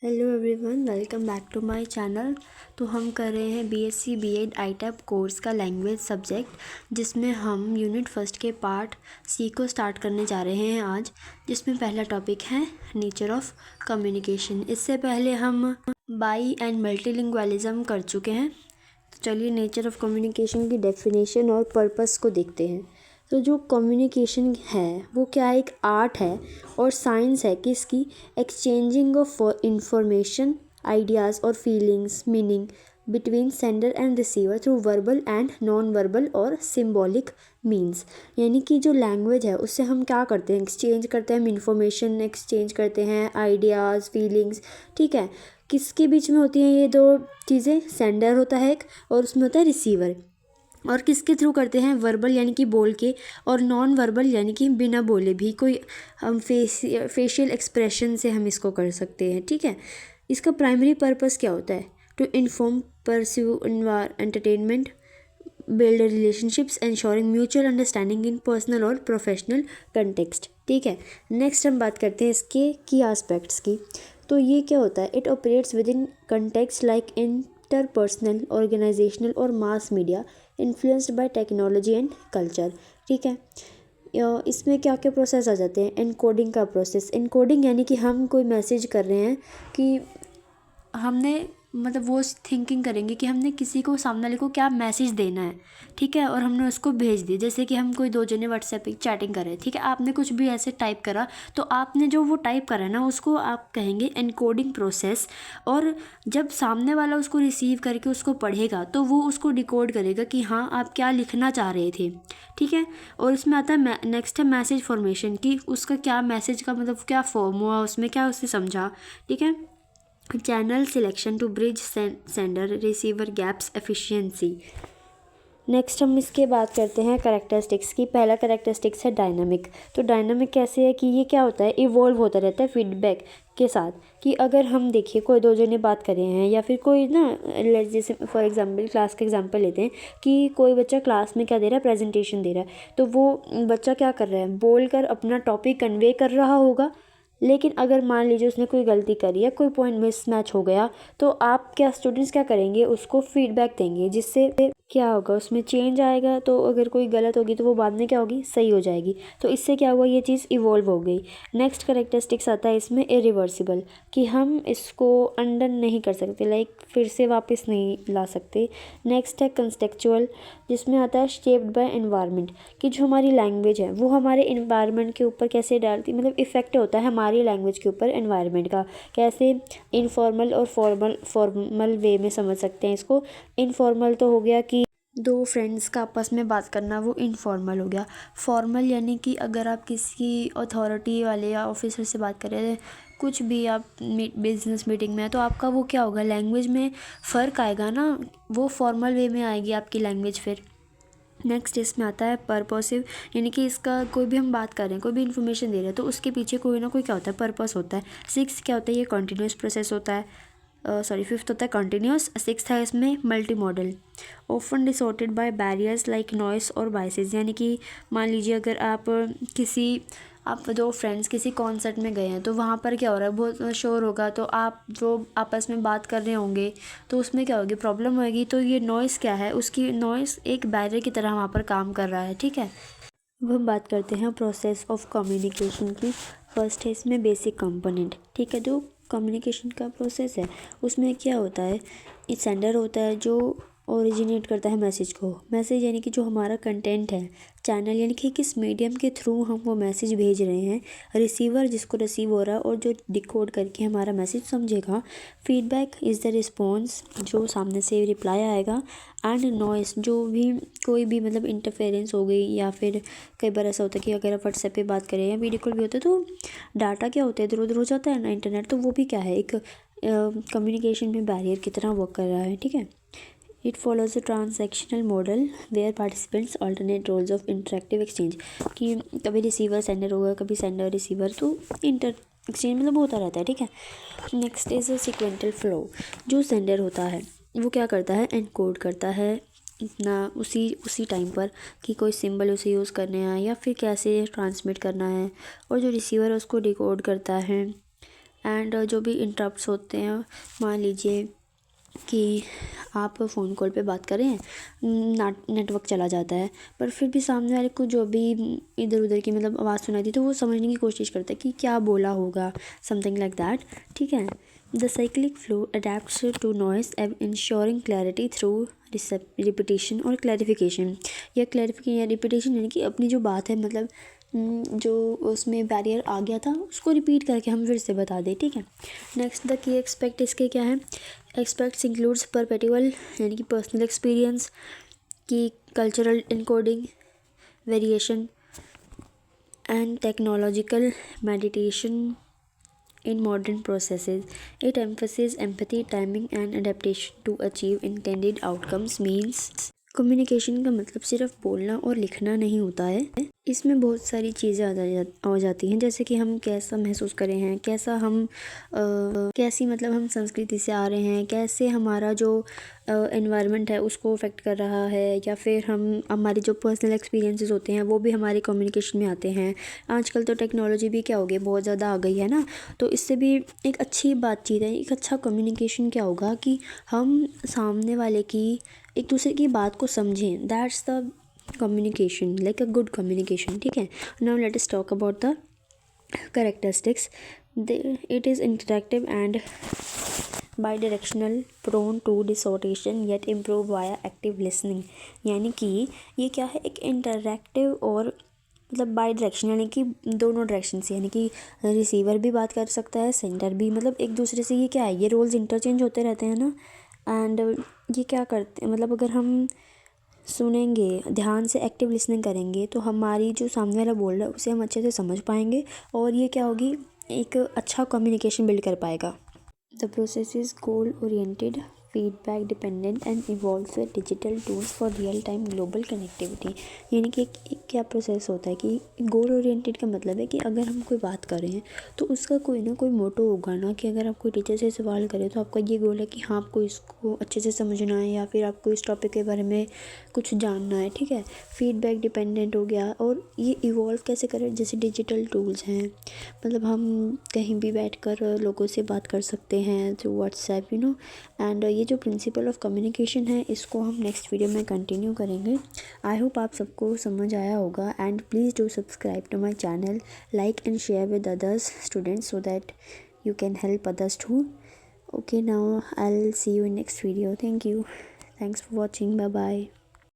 Hello everyone, welcome back to my channel. तो हम कर रहे हैं बीएससी बीएड आईटैप कोर्स का लैंग्वेज सब्जेक्ट, जिसमें हम यूनिट फर्स्ट के पार्ट सी को स्टार्ट करने जा रहे हैं आज, जिसमें पहला टॉपिक है नेचर ऑफ कम्युनिकेशन। इससे पहले हम बाई एंड मल्टीलिंगुअलिज्म कर चुके हैं। तो चलिए नेचर ऑफ कम्युनिकेशन की डेफिनेशन और पर्पस को देखते हैं। तो जो कम्युनिकेशन है वो क्या है, एक आर्ट है और साइंस है कि इसकी एक्सचेंजिंग ऑफ इंफॉर्मेशन, आइडियाज़ और feelings, meaning between sender and receiver through verbal and non verbal और सिम्बॉलिक मीन्स। यानी कि जो लैंग्वेज है उससे हम क्या करते हैं, एक्सचेंज करते हैं, हम इंफॉर्मेशन एक्सचेंज करते हैं, आइडियाज़, फीलिंग्स। ठीक है, किसके बीच में होती हैं ये दो चीज़ें? सेंडर होता है एक और उसमें होता है रिसीवर। और किसके थ्रू करते हैं? वर्बल यानी कि बोल के, और नॉन वर्बल यानी कि बिना बोले भी कोई हम फेशियल एक्सप्रेशन से हम इसको कर सकते हैं। ठीक है, इसका प्राइमरी पर्पस क्या होता है? To inform, pursue, entertainment, build relationships, ensuring mutual understanding in personal और प्रोफेशनल कंटेक्स्ट। ठीक है, नेक्स्ट हम बात करते हैं इसके की एस्पेक्ट्स की। तो ये क्या होता है? It operates within context like interpersonal, organizational और mass media influenced by technology and culture. ठीक है, इसमें क्या क्या प्रोसेस आ जाते हैं? एनकोडिंग का प्रोसेस। एनकोडिंग यानी कि हम कोई मैसेज कर रहे हैं कि हमने मतलब वो थिंकिंग करेंगे कि हमने किसी को, सामने वाले को क्या मैसेज देना है। ठीक है, और हमने उसको भेज दिया। जैसे कि हम कोई दो जने व्हाट्सएप पे चैटिंग कर रहे हैं, ठीक है, आपने कुछ भी ऐसे टाइप करा, तो आपने जो वो टाइप करा है ना, उसको आप कहेंगे एनकोडिंग प्रोसेस। और जब सामने वाला उसको रिसीव करके उसको पढ़ेगा तो वो उसको डिकोड करेगा कि हाँ आप क्या लिखना चाह रहे थे। ठीक है, और इसमें आता है नेक्स्ट है मैसेज फॉर्मेशन, कि उसका क्या मैसेज का मतलब क्या फॉर्म हुआ, उसमें क्या उसने समझा। ठीक है, channel selection to bridge sender receiver gaps efficiency. Next हम इसके बात करते हैं करेक्टरिस्टिक्स की। पहला करेक्टरिस्टिक्स है डायनामिक। तो डायनामिक कैसे है कि ये क्या होता है? इवॉल्व होता रहता है फीडबैक के साथ। कि अगर हम देखिए कोई दो जने बात कर रहे हैं, या फिर कोई ना, जैसे फॉर एग्जांपल क्लास का एग्जांपल लेते हैं कि कोई बच्चा क्लास में क्या दे रहा है, प्रेजेंटेशन दे रहा है। तो वो बच्चा क्या कर रहा है? बोल कर अपना टॉपिक कन्वे कर रहा होगा। लेकिन अगर मान लीजिए उसने कोई गलती करी है, कोई पॉइंट मिसमैच हो गया, तो आप क्या, स्टूडेंट्स क्या करेंगे? उसको फीडबैक देंगे, जिससे क्या होगा, उसमें चेंज आएगा। तो अगर कोई गलत होगी तो वो बाद में क्या होगी, सही हो जाएगी। तो इससे क्या हुआ, ये चीज़ इवॉल्व हो गई। नेक्स्ट करेक्टरिस्टिक्स आता है इसमें इरिवर्सिबल, कि हम इसको अंडन नहीं कर सकते, लाइक फिर से वापस नहीं ला सकते। नेक्स्ट है कंटेक्चुअल, जिसमें आता है शेप्ड बाय एनवायरनमेंट, कि जो हमारी लैंग्वेज है वो हमारे एनवायरनमेंट के ऊपर कैसे डालती, मतलब इफ़ेक्ट होता है हमारी लैंग्वेज के ऊपर एनवायरनमेंट का। कैसे? इनफॉर्मल और फॉर्मल वे में समझ सकते हैं इसको। इनफॉर्मल तो हो गया कि दो फ्रेंड्स का आपस में बात करना, वो इनफॉर्मल हो गया। फॉर्मल यानी कि अगर आप किसी अथॉरिटी वाले या ऑफिसर से बात कर रहे हैं, कुछ भी आप बिजनेस मीटिंग में है, तो आपका वो क्या होगा, लैंग्वेज में फ़र्क आएगा ना, वो फॉर्मल वे में आएगी आपकी लैंग्वेज फिर। नेक्स्ट इसमें आता है पर्पसिव, यानी कि इसका कोई भी हम बात कर रहे हैं, कोई भी इन्फॉर्मेशन दे रहे हैं, तो उसके पीछे कोई ना कोई क्या होता है, पर्पस होता है। सिक्स क्या होता है, ये कॉन्टीन्यूस प्रोसेस होता है। फिफ्थ होता है कंटिन्यूस। सिक्स्थ है इसमें multimodal, often distorted by barriers like noise और बाइसेस। यानी कि मान लीजिए अगर आप दो फ्रेंड्स किसी कॉन्सर्ट में गए हैं, तो वहाँ पर क्या हो रहा है, बहुत शोर होगा, तो आप जो आपस में बात कर रहे होंगे तो उसमें क्या होगी, प्रॉब्लम होगी। तो ये नॉइस क्या है, उसकी नॉइस एक बैरियर की तरह वहाँ पर काम कर रहा है। ठीक है, अब हम बात करते हैं प्रोसेस ऑफ कम्युनिकेशन की। फर्स्ट है इसमें बेसिक कंपोनेंट। ठीक है, जो कम्युनिकेशन का प्रोसेस है उसमें क्या होता है, एक सेंडर होता है जो ओरिजिनेट करता है मैसेज को। मैसेज यानी कि जो हमारा कंटेंट है, चैनल यानी कि किस मीडियम के थ्रू हम वो मैसेज भेज रहे हैं, रिसीवर जिसको रिसीव हो रहा है और जो डिकोड करके हमारा मैसेज समझेगा। फीडबैक इज़ द रिस्पॉन्स, जो सामने से रिप्लाई आएगा। एंड नॉइस, जो भी कोई भी मतलब इंटरफेरेंस हो गई, या फिर कई बार ऐसा होता है कि अगर आप व्हाट्सएप पे बात करें या वीडियो कॉल भी होता है, तो डाटा क्या होता है, इधर उधर हो जाता है ना इंटरनेट, तो वो भी क्या है, एक कम्युनिकेशन में बैरियर की तरह वर्क कर रहा है। ठीक है, it follows a transactional model where participants alternate roles of interactive exchange, कि कभी रिसीवर सेंडर होगा, कभी सेंडर रिसीवर, तो इंटर एक्सचेंज मतलब होता रहता है। ठीक है, next is a sequential flow. जो सेंडर होता है वो क्या करता है, एनकोड करता है इतना उसी टाइम पर, कि कोई सिंबल उसे यूज़ करने हैं या फिर कैसे ट्रांसमिट करना है। और जो रिसीवर है उसको डिकोड करता है एंड जो भी इंटरप्ट्स होते हैं, मान लीजिए कि आप फ़ोन कॉल पे बात कर रहे हैं, नेटवर्क चला जाता है, पर फिर भी सामने वाले को जो भी इधर उधर की मतलब आवाज़ सुनाई दी तो वो समझने की कोशिश करता है कि क्या बोला होगा, समथिंग लाइक दैट, ठीक है। The cyclic flow adapts to noise ensuring clarity through repetition और क्लैरिफिकेशन। या क्लैरिफिकेशन या रिपीटेशन यानी कि अपनी जो बात है मतलब जो उसमें बैरियर आ गया था उसको रिपीट करके हम फिर से बता दें, ठीक है। नेक्स्ट द की एक्सपेक्ट इसके क्या है, एक्सपेक्ट्स इंक्लूड्स परपेचुअल यानी कि पर्सनल एक्सपीरियंस की cultural encoding variation and technological meditation in modern processes. It emphasizes empathy, timing and adaptation to achieve intended outcomes means communication का मतलब सिर्फ बोलना और लिखना नहीं होता है, इसमें बहुत सारी चीज़ें आ जाती हैं, जैसे कि हम कैसा महसूस कर रहे हैं, कैसा हम कैसी मतलब हम संस्कृति से आ रहे हैं, कैसे हमारा जो एनवायरनमेंट है उसको अफेक्ट कर रहा है, या फिर हमारी जो पर्सनल एक्सपीरियंसेस होते हैं वो भी हमारे कम्युनिकेशन में आते हैं। आजकल तो टेक्नोलॉजी भी क्या हो गई, बहुत ज़्यादा आ गई है ना, तो इससे भी एक अच्छी बातचीत है, एक अच्छा कम्युनिकेशन क्या होगा कि हम सामने वाले की एक दूसरे की बात को समझें, that's the communication, like a good communication, ठीक है। Now let us talk about the characteristics. It is interactive and bidirectional, prone to distortion yet improve via active listening। यानी कि ये क्या है, एक इंटरैक्टिव और मतलब बाई डायरेक्शन यानी कि दोनों डायरेक्शन से, यानी कि रिसीवर भी बात कर सकता है, सेंडर भी, मतलब एक दूसरे से ये क्या है, ये रोल्स इंटरचेंज होते रहते हैं ना। एंड ये क्या करते हैं, मतलब अगर हम सुनेंगे, ध्यान से एक्टिव लिसनिंग करेंगे तो हमारी जो सामने वाला बोल रहा है उसे हम अच्छे से समझ पाएंगे और ये क्या होगी, एक अच्छा कम्युनिकेशन बिल्ड कर पाएगा। The process is goal oriented, feedback dependent and evolves with digital tools for real time global connectivity. यानी कि एक क्या प्रोसेस होता है कि गोल ओरिएंटेड का मतलब है कि अगर हम कोई बात कर रहे हैं तो उसका कोई ना कोई मोटो होगा ना, कि अगर आप कोई टीचर से सवाल करें तो आपका ये गोल है कि हाँ आपको इसको अच्छे से समझना है या फिर आपको इस टॉपिक के बारे में कुछ जानना है, ठीक है। फीडबैक डिपेंडेंट हो गया, और ये इवॉल्व कैसे करें, जैसे डिजिटल टूल्स हैं, मतलब हम कहीं भी बैठकर लोगों से बात कर सकते हैं through WhatsApp, you know. And ये जो प्रिंसिपल ऑफ कम्युनिकेशन है इसको हम नेक्स्ट वीडियो में कंटिन्यू करेंगे। आई होप आप सबको समझ आया होगा, and please do subscribe to my channel, like and share with others students so that you can help others too. Okay, now I'll see you in next video. Thank you. Thanks for watching. Bye bye.